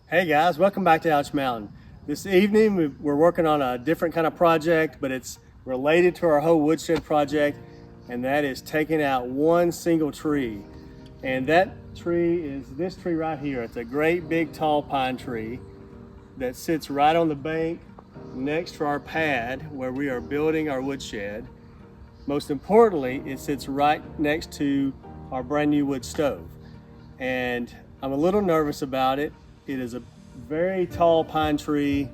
Hey guys, welcome back to Ouch Mountain. This evening we're working on a different kind of project, but it's related to our whole woodshed project, and that is taking out one single tree. And that tree is this tree right here. It's a great big tall pine tree that sits right on the bank next to our pad where we are building our woodshed. Most importantly, it sits right next to our brand new wood stove. And I'm a little nervous about it. It is a very tall pine tree.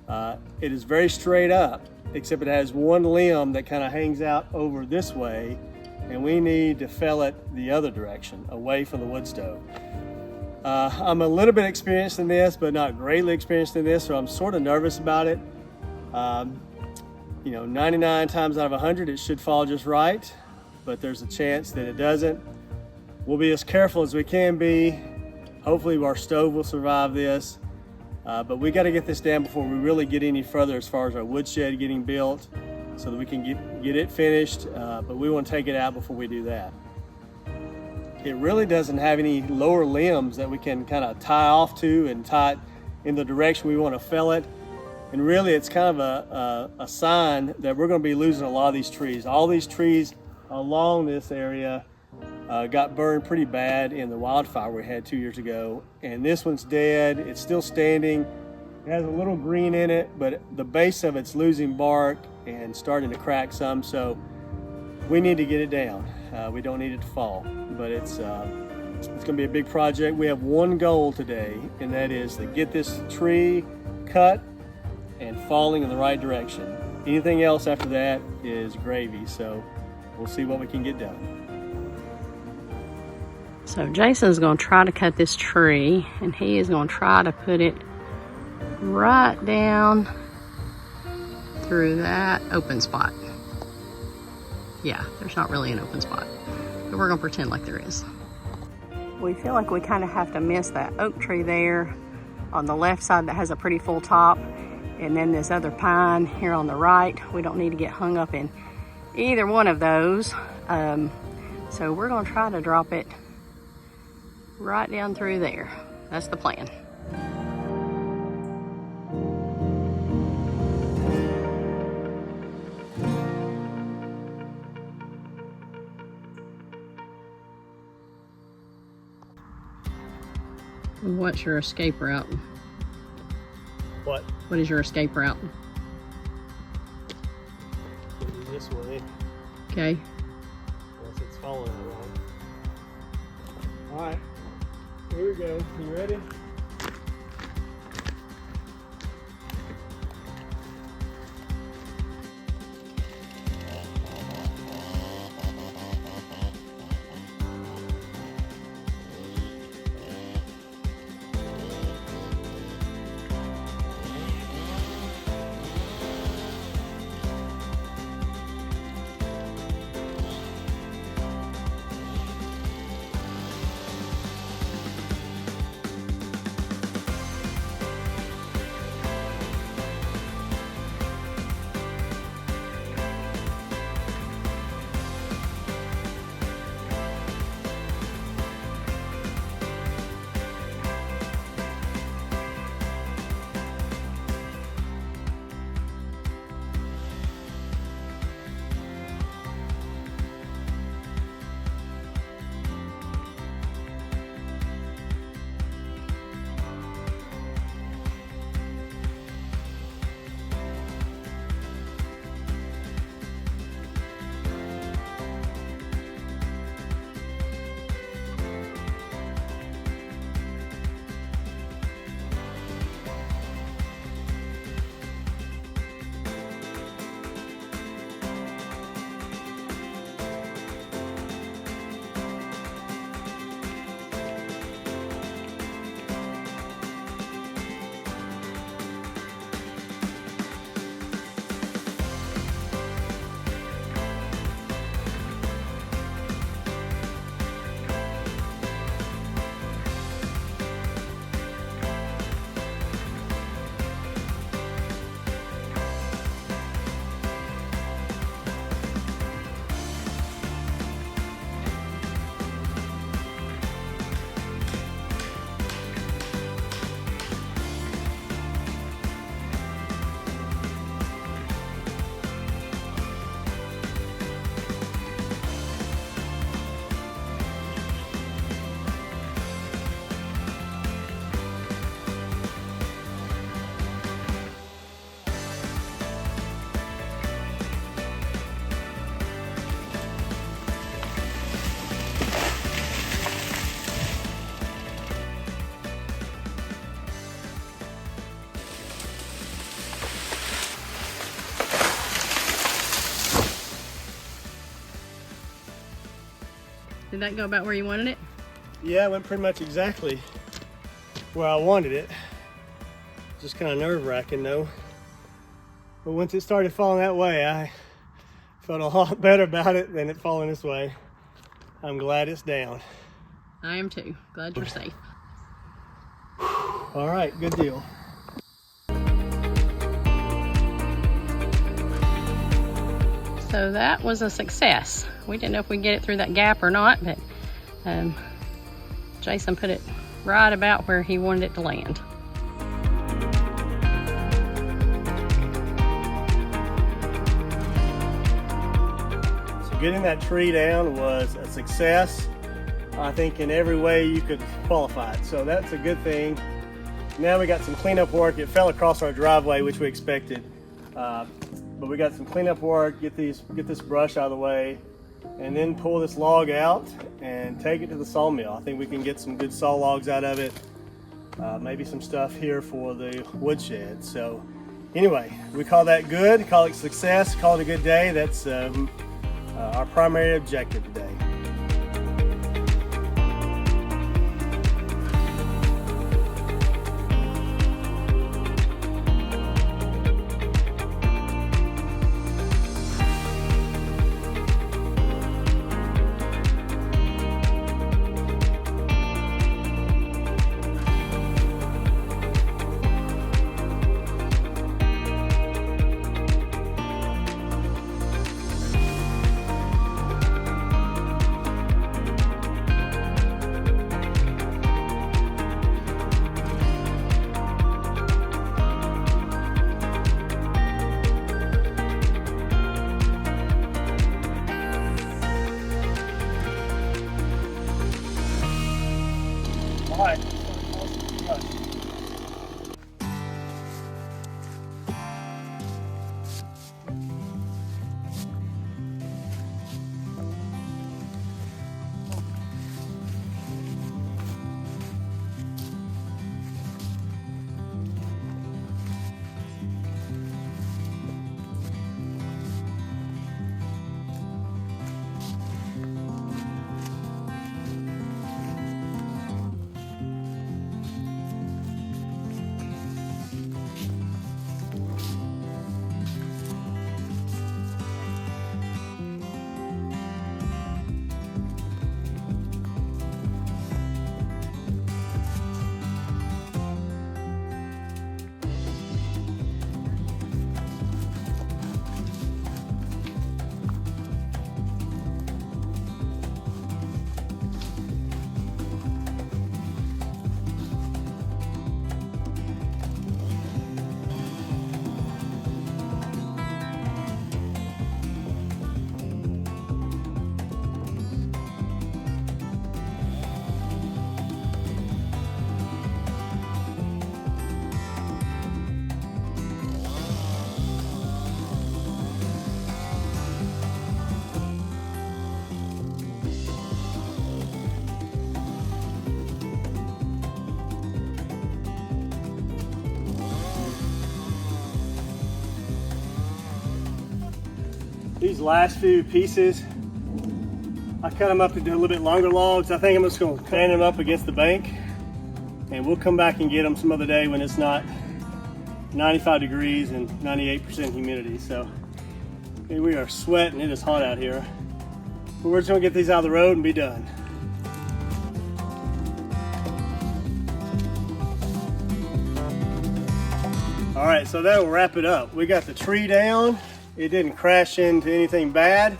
It is very straight up, except it has one limb that kind of hangs out over this way, and we need to fell it the other direction, away from the wood stove. I'm a little bit experienced in this, but not greatly experienced in this, so I'm sort of nervous about it. 99 times out of 100 it should fall just right, but there's a chance that it doesn't. We'll be as careful as we can be. Hopefully our stove will survive this, but we got to get this down before we really get any further as far as our woodshed getting built, so that we can get it finished, but we want to take it out before we do that. It really doesn't have any lower limbs that we can kind of tie off to and tie it in the direction we want to fell it. And really it's kind of a sign that we're going to be losing a lot of these trees. All these trees along this area got burned pretty bad in the wildfire we had 2 years ago. And this one's dead. It's still standing. It has a little green in it, but the base of it's losing bark and starting to crack some. So we need to get it down. We don't need it to fall, but it's going to be a big project. We have one goal today, and that is to get this tree cut and falling in the right direction. Anything else after that is gravy, so we'll see what we can get done. So Jason's going to try to cut this tree, and he is going to try to put it right down through that open spot. Yeah, there's not really an open spot, but we're going to pretend like there is. We feel like we kind of have to miss that oak tree there on the left side that has a pretty full top, and then this other pine here on the right. We don't need to get hung up in either one of those. So we're going to try to drop it right down through there. That's the plan. What's your escape route? What? What is your escape route? This way. Okay. Unless it's falling wrong. All right, here we go. You ready? Did that go about where you wanted it? Yeah, it went pretty much exactly where I wanted it. Just kind of nerve-wracking though. But once it started falling that way, I felt a lot better about it than it falling this way. I'm glad it's down. I am too. Glad you're safe. All right, good deal. So that was a success. We didn't know if we'd get it through that gap or not, but Jason put it right about where he wanted it to land. So getting that tree down was a success. I think in every way you could qualify it. So that's a good thing. Now we got some cleanup work. It fell across our driveway, which we expected. But we got some cleanup work, get this brush out of the way, and then pull this log out and take it to the sawmill. I think we can get some good saw logs out of it. Maybe some stuff here for the woodshed. So anyway, we call that good, call it success, call it a good day. That's our primary objective today. All right. These last few pieces, I cut them up into a little bit longer logs. I think I'm just going to stand them up against the bank, and we'll come back and get them some other day when it's not 95 degrees and 98% humidity. So okay, we are sweating. It is hot out here. But we're just going to get these out of the road and be done. All right, so that will wrap it up. We got the tree down. It didn't crash into anything bad.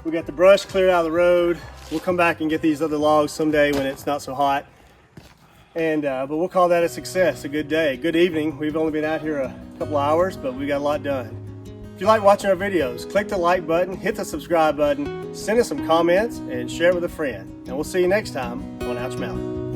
We got the brush cleared out of the road. We'll come back and get these other logs someday when it's not so hot. And but we'll call that a success, a good day, good evening. We've only been out here a couple hours, but we got a lot done. If you like watching our videos, click the like button, hit the subscribe button, send us some comments, and share with a friend. And we'll see you next time on Ouch Mountain.